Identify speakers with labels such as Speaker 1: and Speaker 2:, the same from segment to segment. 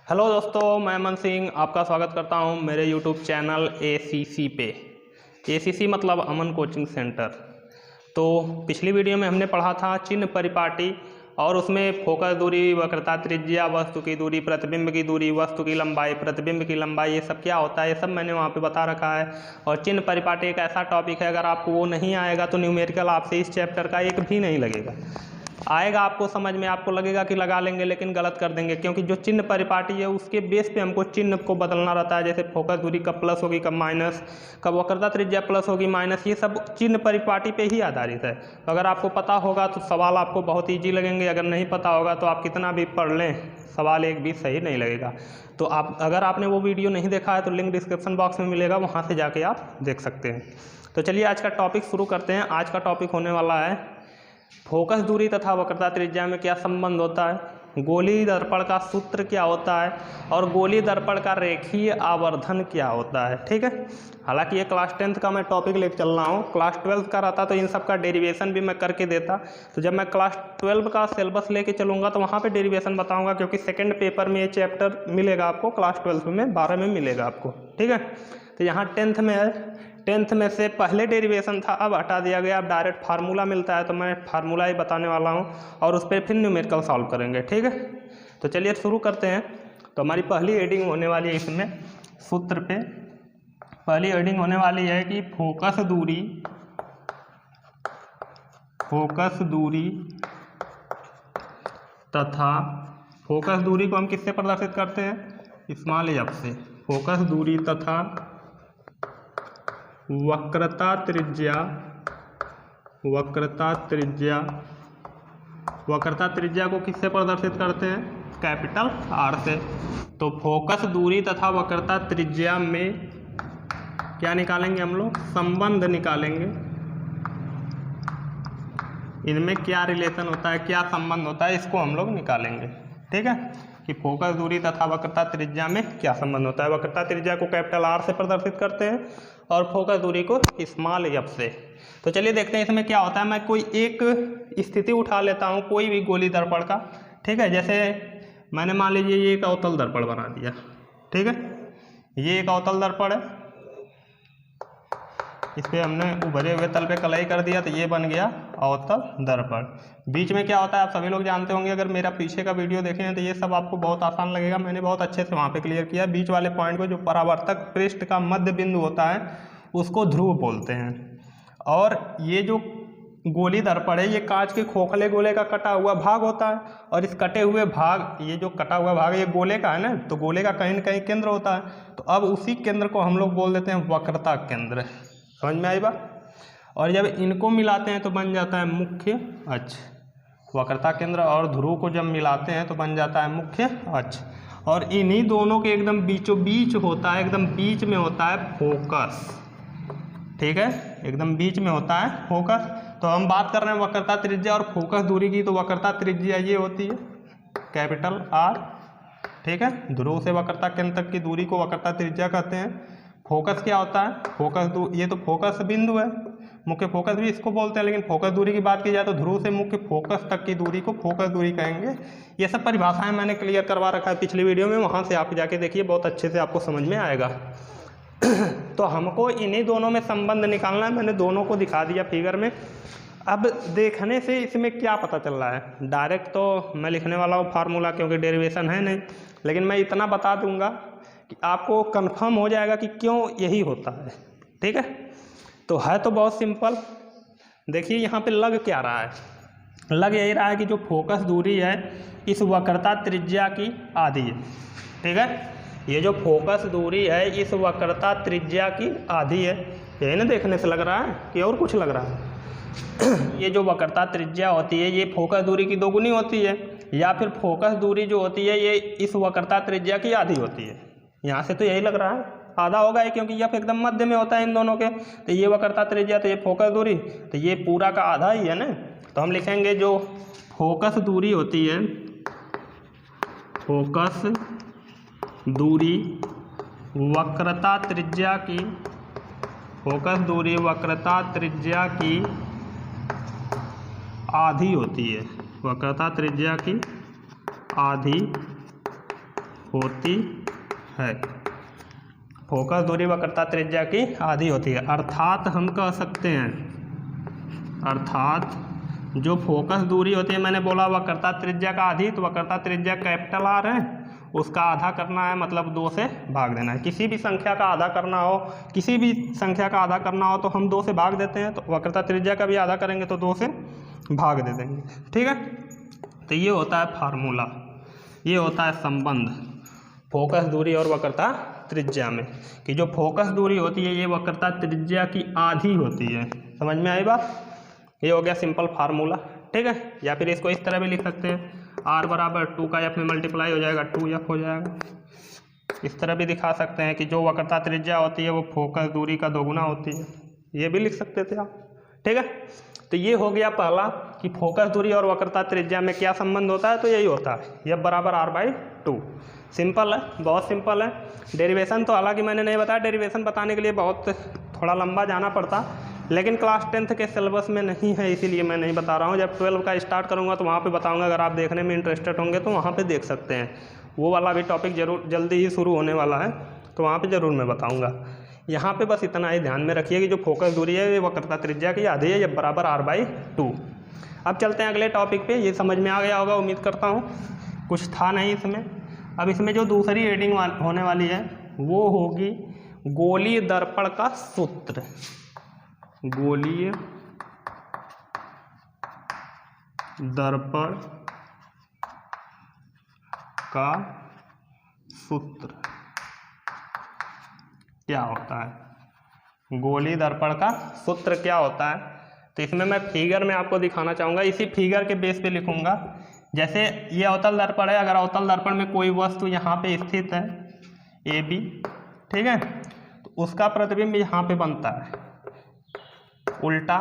Speaker 1: Hello दोस्तों, मैं अमन सिंह आपका स्वागत करता हूं मेरे यूट्यूब चैनल ACC पे। ACC मतलब अमन कोचिंग सेंटर। तो पिछली वीडियो में हमने पढ़ा था चिन्ह परिपाटी और उसमें फोकस दूरी, वक्रता त्रिज्या, वस्तु की दूरी, प्रतिबिंब की दूरी, वस्तु की लंबाई, प्रतिबिंब की लंबाई, ये सब क्या होता है ये सब मैंने वहाँ पे बता रखा है। और चिन्ह परिपाटी एक ऐसा टॉपिक है, अगर आपको वो नहीं आएगा तो न्यूमेरिकल आपसे इस चैप्टर का एक भी नहीं लगेगा। आएगा आपको समझ में, आपको लगेगा कि लगा लेंगे लेकिन गलत कर देंगे, क्योंकि जो चिन्ह परिपाटी है उसके बेस पे हमको चिन्ह को बदलना रहता है। जैसे फोकस दूरी कब प्लस होगी, कब माइनस, कब वक्रता त्रिज्या प्लस होगी, माइनस, ये सब चिन्ह परिपाटी पे ही आधारित है। तो अगर आपको पता होगा तो सवाल आपको बहुत ईजी लगेंगे, अगर नहीं पता होगा तो आप कितना भी पढ़ लें सवाल एक भी सही नहीं लगेगा। तो आप अगर आपने वो वीडियो नहीं देखा है तो लिंक डिस्क्रिप्शन बॉक्स में मिलेगा, वहाँ से जाके आप देख सकते हैं। तो चलिए आज का टॉपिक शुरू करते हैं। आज का टॉपिक होने वाला है फोकस दूरी तथा वक्रता त्रिज्या में क्या संबंध होता है, गोलीय दर्पण का सूत्र क्या होता है और गोलीय दर्पण का रेखीय आवर्धन क्या होता है। ठीक है, हालांकि ये क्लास 10th का मैं टॉपिक लेकर चल रहा हूँ। क्लास 12th का रहता तो इन सब का डेरिवेशन भी मैं करके देता। तो जब मैं क्लास 12 का सिलेबस लेके चलूँगा तो वहाँ पे डेरिवेशन बताऊँगा, क्योंकि सेकेंड पेपर में ये चैप्टर मिलेगा आपको, क्लास 12 में 12 में मिलेगा आपको। ठीक है, तो यहाँ 10th में है। 10th में से पहले डेरिवेशन था, अब हटा दिया गया, अब डायरेक्ट फार्मूला मिलता है, तो मैं फार्मूला ही बताने वाला हूँ और उस पर फिर न्यूमेरिकल सॉल्व करेंगे। ठीक है, तो चलिए शुरू करते हैं। तो हमारी पहली हेडिंग होने वाली है इसमें सूत्र पे। पहली हेडिंग होने वाली है कि फोकस दूरी तथा फोकस दूरी को हम किससे प्रदर्शित करते हैं, स्मॉल एफ से। फोकस दूरी तथा वक्रता त्रिज्या को किससे प्रदर्शित करते हैं, कैपिटल आर से। तो फोकस दूरी तथा वक्रता त्रिज्या में क्या निकालेंगे हम लोग, संबंध निकालेंगे। इनमें क्या रिलेशन होता है, क्या संबंध होता है, इसको हम लोग निकालेंगे। ठीक है, कि फोकस दूरी तथा वक्रता त्रिज्या में क्या संबंध होता है। वक्रता त्रिज्या को कैपिटल आर से प्रदर्शित करते हैं और फोकस दूरी को स्मॉल एफ से। तो चलिए देखते हैं इसमें क्या होता है। मैं कोई एक स्थिति उठा लेता हूँ, कोई भी गोली दर्पण का। ठीक है, जैसे मैंने मान लीजिए ये एक अवतल दर्पण बना दिया। ठीक है, ये एक अवतल दर्पण है, इस पर हमने उभरे हुए तल पे कलाई कर दिया तो ये बन गया अवतल दर्पण। बीच में क्या होता है आप सभी लोग जानते होंगे, अगर मेरा पीछे का वीडियो देखे हैं तो ये सब आपको बहुत आसान लगेगा, मैंने बहुत अच्छे से वहाँ पे क्लियर किया। बीच वाले पॉइंट को, जो परावर्तक पृष्ठ का मध्य बिंदु होता है, उसको ध्रुव बोलते हैं। और ये जो गोली दर्पण है ये कांच के खोखले गोले का कटा हुआ भाग होता है, और इस कटे हुए भाग, ये जो कटा हुआ भाग ये गोले का है ना, तो गोले का कहीं न कहीं केंद्र होता है। तो अब उसी केंद्र को हम लोग बोल देते हैं वक्रता केंद्र। समझ में आई बात। और जब इनको मिलाते हैं तो बन जाता है मुख्य अक्ष। वक्रता केंद्र और ध्रुव को जब मिलाते हैं तो बन जाता है मुख्य अक्ष। और इन्हीं दोनों के एकदम बीचों बीच होता है, एकदम बीच में होता है फोकस। ठीक है, एकदम बीच में होता है फोकस। तो हम बात कर रहे हैं वक्रता त्रिज्या और फोकस दूरी की। तो वक्रता त्रिज्या ये होती है कैपिटल आर। ठीक है, ध्रुव से वक्रता केंद्र तक की दूरी को वक्रता त्रिज्या कहते हैं। फोकस क्या होता है, ये तो फोकस बिंदु है, मुख्य फोकस भी इसको बोलते हैं, लेकिन फोकस दूरी की बात की जाए तो ध्रुव से मुख्य फोकस तक की दूरी को फोकस दूरी कहेंगे। ये सब परिभाषाएं मैंने क्लियर करवा रखा है पिछली वीडियो में, वहाँ से आप जाके देखिए, बहुत अच्छे से आपको समझ में आएगा। तो हमको इन्हीं दोनों में संबंध निकालना है, मैंने दोनों को दिखा दिया फिगर में। अब देखने से इसमें क्या पता चल रहा है, डायरेक्ट तो मैं लिखने वाला हूँ फार्मूला, क्योंकि डेरिवेशन है नहीं, लेकिन मैं इतना बता दूंगा कि आपको कंफर्म हो जाएगा कि क्यों यही होता है। ठीक है, तो है तो बहुत सिंपल। देखिए यहाँ पे लग क्या रहा है, लग यही रहा है कि जो फोकस दूरी है इस वक्रता त्रिज्या की आधी है। ठीक है, ये जो फोकस दूरी है इस वक्रता त्रिज्या की आधी है, यही ना देखने से लग रहा है कि और कुछ लग रहा है। ये जो वक्रता त्रिज्या होती है ये फोकस दूरी की दोगुनी होती है, या फिर फोकस दूरी जो होती है ये इस वक्रता त्रिज्या की आधी होती है। यहाँ से तो यही लग रहा है आधा होगा ही, क्योंकि यह एकदम मध्य में होता है इन दोनों के। तो ये वक्रता त्रिज्या, तो ये फोकस दूरी, तो ये पूरा का आधा ही है ना। तो हम लिखेंगे जो फोकस दूरी होती है, फोकस दूरी वक्रता त्रिज्या की, फोकस दूरी वक्रता त्रिज्या की आधी होती है, वक्रता त्रिज्या की आधी होती है। फोकस दूरी वक्रता त्रिज्या की आधी होती है। अर्थात हम कह सकते हैं, अर्थात जो फोकस दूरी होती है, मैंने बोला वक्रता त्रिज्या का आधी, तो वक्रता त्रिज्या कैपिटल आर है, उसका आधा करना है, मतलब 2 से भाग देना है। किसी भी संख्या का आधा करना हो, किसी भी संख्या का आधा करना हो तो हम 2 से भाग देते हैं, तो वक्रता त्रिज्या का भी आधा करेंगे तो 2 से भाग दे देंगे। ठीक है, तो ये होता है फार्मूला, ये होता है संबंध फोकस दूरी और वक्रता त्रिज्या में, कि जो फोकस दूरी होती है ये वक्रता त्रिज्या की आधी होती है। समझ में आई बात? ये हो गया सिंपल फार्मूला। ठीक है, या फिर इसको इस तरह भी लिख सकते हैं, r बराबर 2 का f में मल्टीप्लाई हो जाएगा, 2f हो जाएगा। इस तरह भी दिखा सकते हैं कि जो वक्रता त्रिज्या होती है वो फोकस दूरी का दोगुना होती है, ये भी लिख सकते थे आप। ठीक है, तो ये हो गया पहला कि फोकस दूरी और वक्रता त्रिज्या में क्या संबंध होता है, तो यही होता है, f बराबर r/2। सिंपल है, बहुत सिंपल है। डेरिवेशन तो हालांकि मैंने नहीं बताया, डेरिवेशन बताने के लिए बहुत थोड़ा लंबा जाना पड़ता, लेकिन क्लास 10th के सिलेबस में नहीं है, इसीलिए मैं नहीं बता रहा हूँ। जब 12 का स्टार्ट करूँगा तो वहाँ पे बताऊँगा, अगर आप देखने में इंटरेस्टेड होंगे तो वहाँ पे देख सकते हैं। वो वाला भी टॉपिक जरूर जल्दी ही शुरू होने वाला है, तो वहाँ पे ज़रूर मैं बताऊँगा। यहाँ पे बस इतना ही ध्यान में रखिए कि जो फोकस दूरी है ये वक्रता त्रिज्या की आधी है, f बराबर r/2। अब चलते हैं अगले टॉपिक पे। ये समझ में आ गया होगा उम्मीद करता हूँ, कुछ था नहीं इसमें। अब इसमें जो दूसरी रीडिंग होने वाली है वो होगी गोलीय दर्पण का सूत्र। गोलीय दर्पण का सूत्र क्या होता है? गोलीय दर्पण का सूत्र क्या होता है, तो इसमें मैं फिगर में आपको दिखाना चाहूँगा, इसी फिगर के बेस पे लिखूँगा। जैसे ये अवतल दर्पण है, अगर अवतल दर्पण में कोई वस्तु यहाँ पे स्थित है AB, ठीक है, तो उसका प्रतिबिंब यहाँ पे बनता है, उल्टा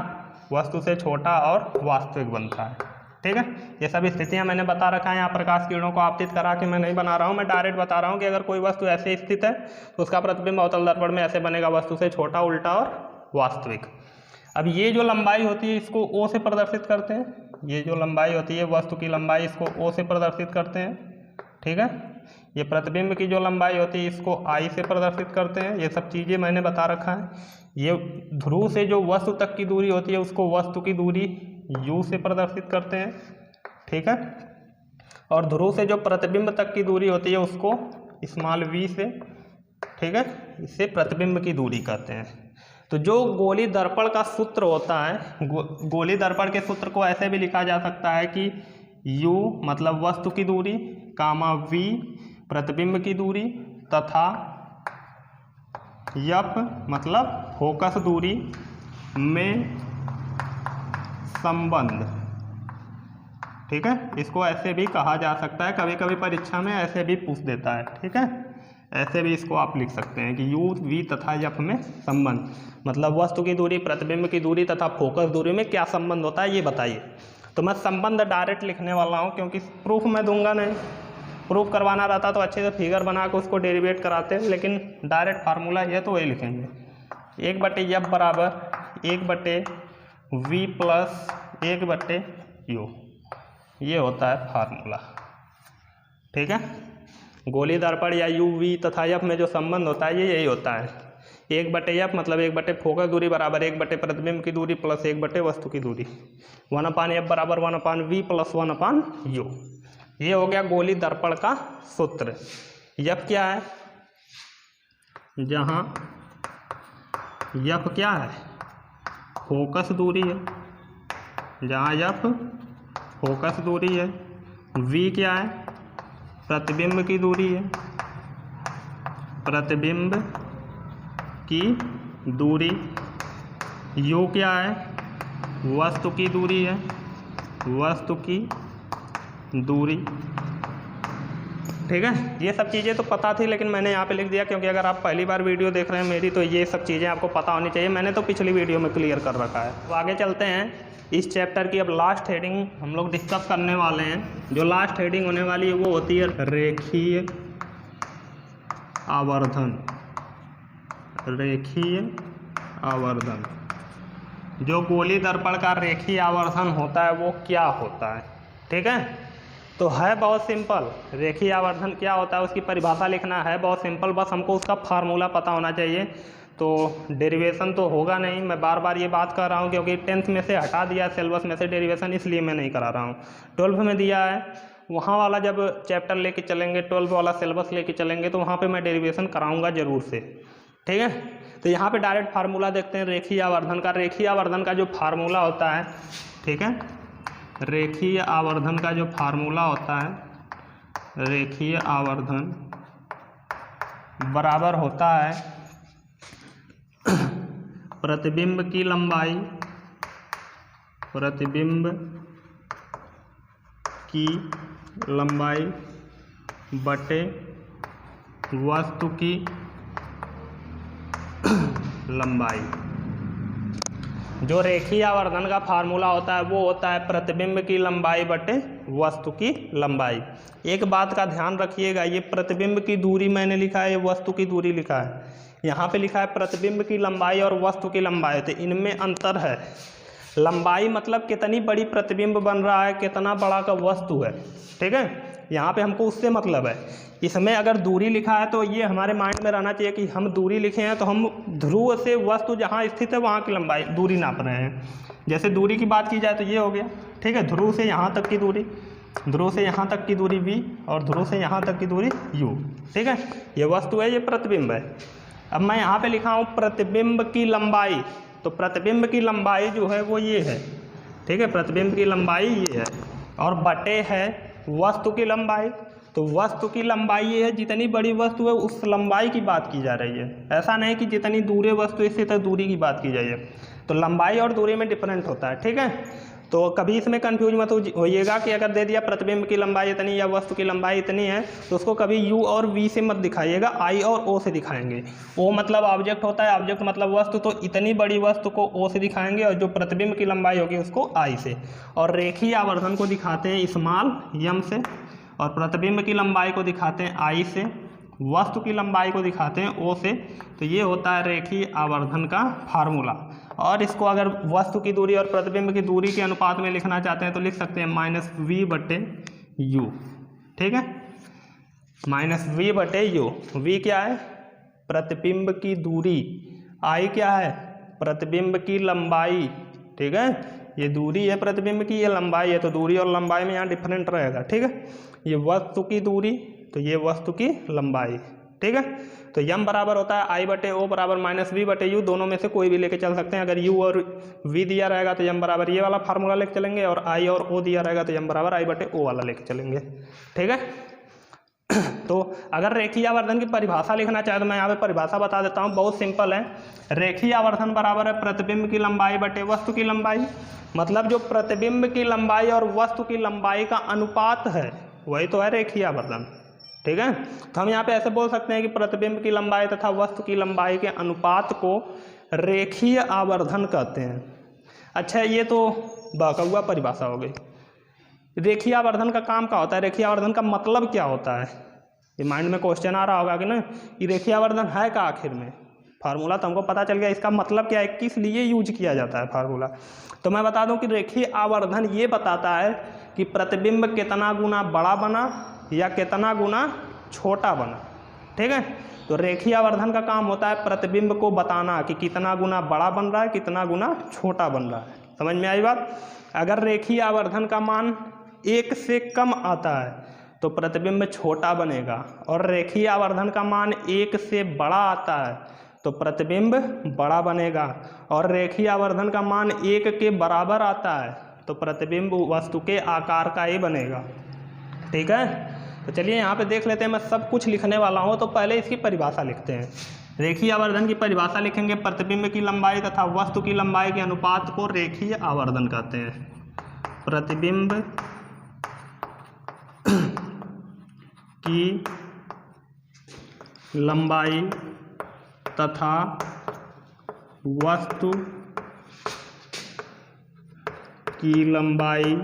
Speaker 1: वस्तु से छोटा और वास्तविक बनता है। ठीक है, ये सब स्थितियाँ मैंने बता रखा है। यहाँ प्रकाश किरणों को आपतित करा के मैं नहीं बना रहा हूँ, मैं डायरेक्ट बता रहा हूँ कि अगर कोई वस्तु ऐसे स्थित है तो उसका प्रतिबिंब अवतल दर्पण में ऐसे बनेगा, वस्तु से छोटा, उल्टा और वास्तविक। अब ये जो लंबाई होती है इसको O से प्रदर्शित करते हैं, ये जो लंबाई होती है वस्तु की लंबाई, इसको O से प्रदर्शित करते हैं। ठीक है, ये प्रतिबिंब की जो लंबाई होती है इसको I से प्रदर्शित करते हैं। ये सब चीज़ें मैंने बता रखा है। ये ध्रुव से जो वस्तु तक की दूरी होती है उसको वस्तु की दूरी U से प्रदर्शित करते हैं। ठीक है, और ध्रुव से जो प्रतिबिंब तक की दूरी होती है उसको स्मॉल v से, ठीक है, इससे प्रतिबिंब की दूरी कहते हैं। तो जो गोलीय दर्पण का सूत्र होता है, गोलीय दर्पण के सूत्र को ऐसे भी लिखा जा सकता है कि u मतलब वस्तु की दूरी, कामा v प्रतिबिंब की दूरी, तथा f मतलब फोकस दूरी में संबंध। ठीक है, इसको ऐसे भी कहा जा सकता है, कभी कभी परीक्षा में ऐसे भी पूछ देता है। ठीक है, ऐसे भी इसको आप लिख सकते हैं कि u v तथा f में संबंध, मतलब वस्तु की दूरी, प्रतिबिंब की दूरी तथा फोकस दूरी में क्या संबंध होता है ये बताइए। तो मैं संबंध डायरेक्ट लिखने वाला हूँ, क्योंकि प्रूफ मैं दूंगा नहीं। प्रूफ करवाना रहता तो अच्छे से फिगर बना के उसको डेरिवेट कराते हैं, लेकिन डायरेक्ट फार्मूला ये तो वही लिखेंगे, 1/f बराबर 1/v प्लस 1/u, ये होता है फार्मूला। ठीक है, गोलीय दर्पण या u v तथा f में जो संबंध होता है ये यही होता है, 1/f मतलब 1/, फोकस दूरी बराबर 1/, प्रतिबिंब की दूरी प्लस 1/, वस्तु की दूरी, 1/f बराबर 1/v प्लस 1/u। ये हो गया गोलीय दर्पण का सूत्र। f क्या है, जहाँ f क्या है, फोकस दूरी है, जहाँ f फोकस दूरी है, v क्या है, प्रतिबिंब की दूरी है, प्रतिबिंब की दूरी, u क्या है, वस्तु की दूरी है, वस्तु की दूरी। ठीक है, ये सब चीज़ें तो पता थी, लेकिन मैंने यहाँ पे लिख दिया क्योंकि अगर आप पहली बार वीडियो देख रहे हैं मेरी तो ये सब चीज़ें आपको पता होनी चाहिए। मैंने तो पिछली वीडियो में क्लियर कर रखा है। तो आगे चलते हैं, इस चैप्टर की अब लास्ट हेडिंग हम लोग डिस्कस करने वाले हैं। जो लास्ट हेडिंग होने वाली है वो होती है रेखीय आवर्धन। रेखीय आवर्धन, जो गोलीय दर्पण का रेखीय आवर्धन होता है वो क्या होता है। ठीक है, तो है बहुत सिंपल, रेखीय आवर्धन क्या होता है उसकी परिभाषा लिखना है बहुत सिंपल, बस हमको उसका फार्मूला पता होना चाहिए। तो डेरिवेशन तो होगा नहीं, मैं बार बार ये बात कर रहा हूँ क्योंकि 10th में से हटा दिया सिलेबस में से डेरिवेशन, इसलिए मैं नहीं करा रहा हूँ। 12th में दिया है, वहाँ वाला जब चैप्टर लेके चलेंगे, 12th वाला सिलेबस लेके चलेंगे तो वहाँ पे मैं डेरिवेशन कराऊंगा ज़रूर से, ठीक है। तो यहाँ पे डायरेक्ट फार्मूला देखते हैं रेखीय आवर्धन का। रेखीय आवर्धन का जो फार्मूला होता है, ठीक है, रेखीय आवर्धन का जो फार्मूला होता है, रेखीय आवर्धन बराबर होता है प्रतिबिंब की लंबाई, प्रतिबिंब की लंबाई बटे वस्तु की लंबाई। जो रेखीय आवर्धन का फार्मूला होता है वो होता है प्रतिबिंब की लंबाई बटे वस्तु की लंबाई। एक बात का ध्यान रखिएगा, ये प्रतिबिंब की दूरी मैंने लिखा है, ये वस्तु की दूरी लिखा है। यहाँ पे लिखा है प्रतिबिंब की लंबाई और वस्तु की लंबाई, तो इनमें अंतर है। लंबाई मतलब कितनी बड़ी प्रतिबिंब बन रहा है, कितना बड़ा का वस्तु है, ठीक है। यहाँ पे हमको उससे मतलब है। इसमें अगर दूरी लिखा है तो ये हमारे माइंड में रहना चाहिए कि हम दूरी लिखे हैं तो हम ध्रुव से वस्तु जहाँ स्थित है वहाँ की लंबाई दूरी नाप रहे हैं। जैसे दूरी की बात की जाए तो ये हो गया, ठीक है, ध्रुव से यहाँ तक की दूरी, ध्रुव से यहाँ तक की दूरी v और ध्रुव से यहाँ तक की दूरी u, ठीक है। ये वस्तु है, ये प्रतिबिंब है। अब मैं यहाँ पे लिखा हूँ प्रतिबिंब की लंबाई, तो प्रतिबिंब की लंबाई जो है वो ये है, ठीक है, प्रतिबिंब की लंबाई ये है और बटे है वस्तु की लंबाई। तो वस्तु की लंबाई ये है, जितनी बड़ी वस्तु है उस लंबाई की बात की जा रही है, ऐसा नहीं कि जितनी दूर वस्तु इससे तो दूरी की बात की जाए। तो लंबाई और दूरी में डिफरेंट होता है, ठीक है। तो कभी इसमें कंफ्यूज मत होइएगा कि अगर दे दिया प्रतिबिंब की लंबाई इतनी या वस्तु की लंबाई इतनी है तो उसको कभी u और v से मत दिखाइएगा, i और o से दिखाएंगे। o मतलब ऑब्जेक्ट होता है, ऑब्जेक्ट मतलब वस्तु, तो इतनी बड़ी वस्तु को o से दिखाएंगे और जो प्रतिबिंब की लंबाई होगी उसको i से। और रेखीय आवर्धन को दिखाते हैं स्मॉल m से और प्रतिबिंब की लंबाई को दिखाते हैं i से, वस्तु की लंबाई को दिखाते हैं o से। तो ये होता है रेखीय आवर्धन का फार्मूला। और इसको अगर वस्तु की दूरी और प्रतिबिंब की दूरी के अनुपात में लिखना चाहते हैं तो लिख सकते हैं -v/u, ठीक है, -v/u। v क्या है? प्रतिबिंब की दूरी। i क्या है? प्रतिबिंब की लंबाई, ठीक है। ये दूरी है प्रतिबिंब की, ये लंबाई है, तो दूरी और लंबाई में यहाँ डिफरेंट रहेगा, ठीक है। ये वस्तु की दूरी, तो ये वस्तु की लंबाई, ठीक है। तो m बराबर होता है i/o बराबर -v/u, दोनों में से कोई भी लेके चल सकते हैं। अगर u और v दिया रहेगा तो m बराबर ये वाला फार्मूला लेके चलेंगे, और i और o दिया रहेगा तो m बराबर i/o वाला लेके चलेंगे, ठीक है। तो अगर रेखीय आवर्धन की परिभाषा लिखना चाहे तो मैं यहाँ पे परिभाषा बता देता हूँ, बहुत सिंपल है। रेखीय आवर्धन बराबर है प्रतिबिंब की लंबाई बटे वस्तु की लंबाई। मतलब जो प्रतिबिंब की लंबाई और वस्तु की लंबाई का अनुपात है वही तो है रेखीय आवर्धन, ठीक है। तो हम यहाँ पे ऐसे बोल सकते हैं कि प्रतिबिंब की लंबाई तथा वस्तु की लंबाई के अनुपात को रेखीय आवर्धन कहते हैं। अच्छा, ये तो बकौआ परिभाषा हो गई। रेखीय आवर्धन का काम क्या होता है, रेखीय आवर्धन का मतलब क्या होता है, ये माइंड में क्वेश्चन आ रहा होगा कि ना, कि रेखीय आवर्धन है क्या आखिर में। फार्मूला तो हमको पता चल गया, इसका मतलब क्या है, किस लिए यूज किया जाता है फार्मूला। तो मैं बता दूं कि रेखीय आवर्धन ये बताता है कि प्रतिबिंब कितना गुना बड़ा बना या कितना गुना छोटा बना, ठीक है। तो रेखीय आवर्धन का काम होता है प्रतिबिंब को बताना कि कितना गुना बड़ा बन रहा है, कितना गुना छोटा बन रहा है। समझ में आई बात। अगर रेखीय आवर्धन का मान 1 से कम आता है तो प्रतिबिंब छोटा बनेगा, और रेखीय आवर्धन का मान 1 से बड़ा आता है तो प्रतिबिंब बड़ा बनेगा, और रेखीय आवर्धन का मान 1 के बराबर आता है तो प्रतिबिंब वस्तु के आकार का ही बनेगा, ठीक है। तो चलिए यहाँ पे देख लेते हैं, मैं सब कुछ लिखने वाला हूँ, तो पहले इसकी परिभाषा लिखते हैं। रेखीय आवर्धन की परिभाषा लिखेंगे, प्रतिबिंब की लंबाई तथा वस्तु की लंबाई के अनुपात को रेखीय आवर्धन कहते हैं। प्रतिबिंब की लंबाई तथा वस्तु की लंबाई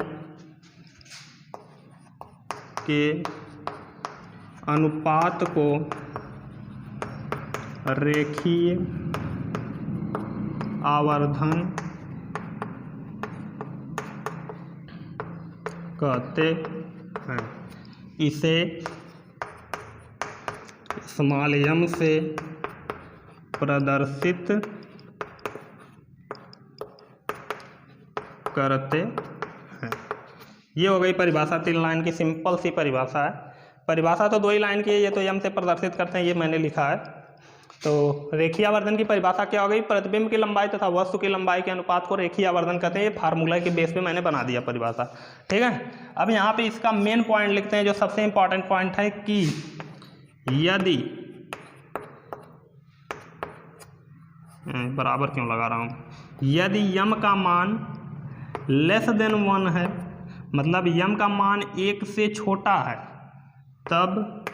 Speaker 1: के अनुपात को रेखीय आवर्धन कहते हैं, इसे स्मॉल m से प्रदर्शित करते हैं। ये हो गई परिभाषा, 3 लाइन की सिंपल सी परिभाषा है। परिभाषा तो 2 ही लाइन की है, ये तो m से प्रदर्शित करते हैं, ये मैंने लिखा है। तो रेखीय आवर्धन की परिभाषा क्या हो गई? प्रतिबिंब की लंबाई तथा वस्तु की लंबाई के अनुपात को रेखीय आवर्धन कहते हैं। ये फार्मूला के बेस पे मैंने बना दिया परिभाषा, ठीक है। अब यहाँ पे इसका मेन पॉइंट लिखते हैं, जो सबसे इंपॉर्टेंट पॉइंट है कि यदि बराबर क्यों लगा रहा हूँ, यदि m का मान लेस देन 1 है, मतलब m का मान 1 से छोटा है, तब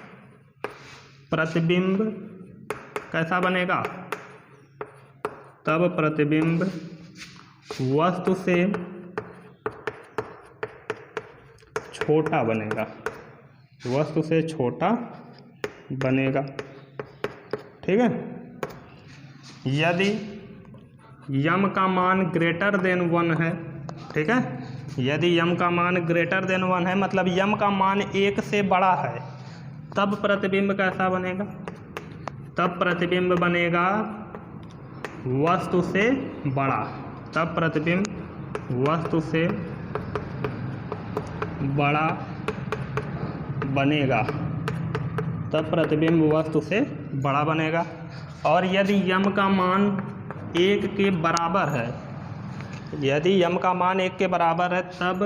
Speaker 1: प्रतिबिंब कैसा बनेगा? तब प्रतिबिंब वस्तु से छोटा बनेगा, वस्तु से छोटा बनेगा, ठीक है। यदि m का मान ग्रेटर देन 1 है, ठीक है, यदि m का मान ग्रेटर देन 1 है, मतलब m का मान 1 से बड़ा है, तब प्रतिबिंब कैसा बनेगा? तब प्रतिबिंब बनेगा वस्तु से बड़ा, तब प्रतिबिंब वस्तु से बड़ा बनेगा, तब प्रतिबिंब वस्तु से बड़ा बनेगा। और यदि m का मान 1 के बराबर है, यदि m का मान 1 के बराबर है, तब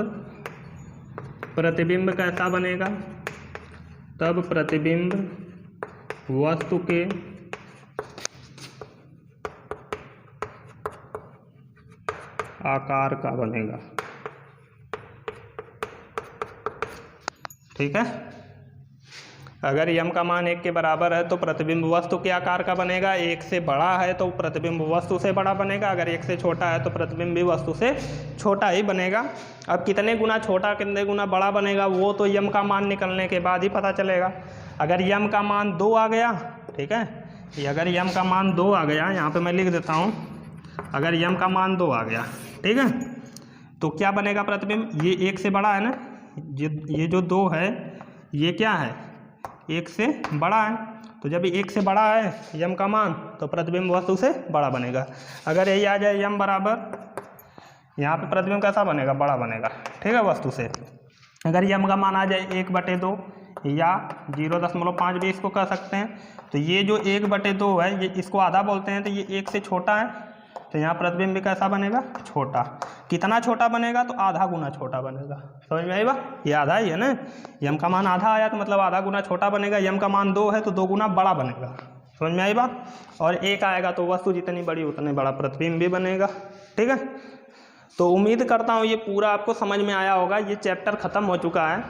Speaker 1: प्रतिबिंब कैसा बनेगा? तब प्रतिबिंब वस्तु के आकार का बनेगा, ठीक है। अगर m का मान 1 के बराबर है तो प्रतिबिंब वस्तु के आकार का बनेगा, 1 से बड़ा है तो प्रतिबिंब वस्तु से बड़ा बनेगा, अगर 1 से छोटा है तो प्रतिबिंब भी वस्तु से छोटा ही बनेगा। अब कितने गुना छोटा कितने गुना बड़ा बनेगा वो तो m का मान निकलने के बाद ही पता चलेगा। अगर m का मान 2 आ गया, ठीक है, अगर m का मान 2 आ गया, यहाँ पे मैं लिख देता हूँ, अगर m का मान 2 आ गया, ठीक है, तो क्या बनेगा प्रतिबिंब? ये 1 से बड़ा है ना, ये जो 2 है ये क्या है? 1 से बड़ा है, तो जब 1 से बड़ा है m का मान, तो प्रतिबिंब वस्तु से बड़ा बनेगा। अगर यही आ जाए m बराबर, यहाँ पे प्रतिबिंब कैसा बनेगा? बड़ा बनेगा, ठीक है, वस्तु से। अगर m का मान आ जाए 1/2 या 0.5 भी इसको कह सकते हैं, तो ये जो 1/2 है, ये इसको आधा बोलते हैं, तो ये 1 से छोटा है, तो यहाँ प्रतिबिंब भी कैसा बनेगा? छोटा। कितना छोटा बनेगा? तो आधा गुना छोटा बनेगा। समझ में आई बात? ये आधा ही है ना, m का मान आधा आया तो मतलब आधा गुना छोटा बनेगा, m का मान 2 है तो 2 गुना बड़ा बनेगा। समझ में आई बात? और 1 आएगा तो वस्तु जितनी बड़ी उतने बड़ा प्रतिबिंब भी बनेगा, ठीक है। तो उम्मीद करता हूँ ये पूरा आपको समझ में आया होगा। ये चैप्टर ख़त्म हो चुका है,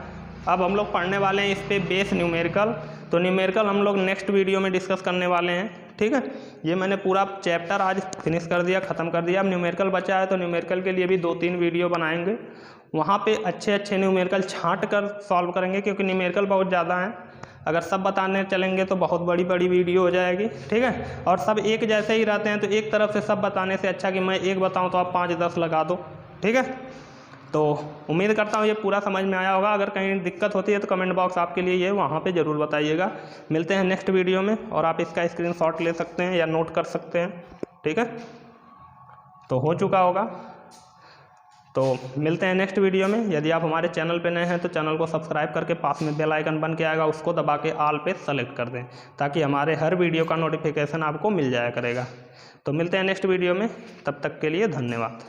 Speaker 1: अब हम लोग पढ़ने वाले हैं इस पे बेस न्यूमेरिकल। तो न्यूमेरिकल हम लोग नेक्स्ट वीडियो में डिस्कस करने वाले हैं, ठीक है। ये मैंने पूरा चैप्टर आज फिनिश कर दिया, ख़त्म कर दिया। अब न्यूमेरिकल बचा है तो न्यूमेरिकल के लिए भी 2-3 वीडियो बनाएंगे, वहाँ पे अच्छे न्यूमेरिकल छांट कर सॉल्व करेंगे, क्योंकि न्यूमेरिकल बहुत ज़्यादा हैं। अगर सब बताने चलेंगे तो बहुत बड़ी वीडियो हो जाएगी, ठीक है। और सब एक जैसे ही रहते हैं, तो एक तरफ से सब बताने से अच्छा कि मैं एक बताऊँ तो आप 5-10 लगा दो, ठीक है। तो उम्मीद करता हूँ ये पूरा समझ में आया होगा। अगर कहीं दिक्कत होती है तो कमेंट बॉक्स आपके लिए ये वहाँ पे ज़रूर बताइएगा। मिलते हैं नेक्स्ट वीडियो में, और आप इसका स्क्रीनशॉट ले सकते हैं या नोट कर सकते हैं, ठीक है। तो हो चुका होगा, तो मिलते हैं नेक्स्ट वीडियो में। यदि आप हमारे चैनल पे नए हैं तो चैनल को सब्सक्राइब करके पास में बेल आइकन बन के आएगा, उसको दबा के ऑल पे सेलेक्ट कर दें, ताकि हमारे हर वीडियो का नोटिफिकेशन आपको मिल जाया करेगा। तो मिलते हैं नेक्स्ट वीडियो में, तब तक के लिए धन्यवाद।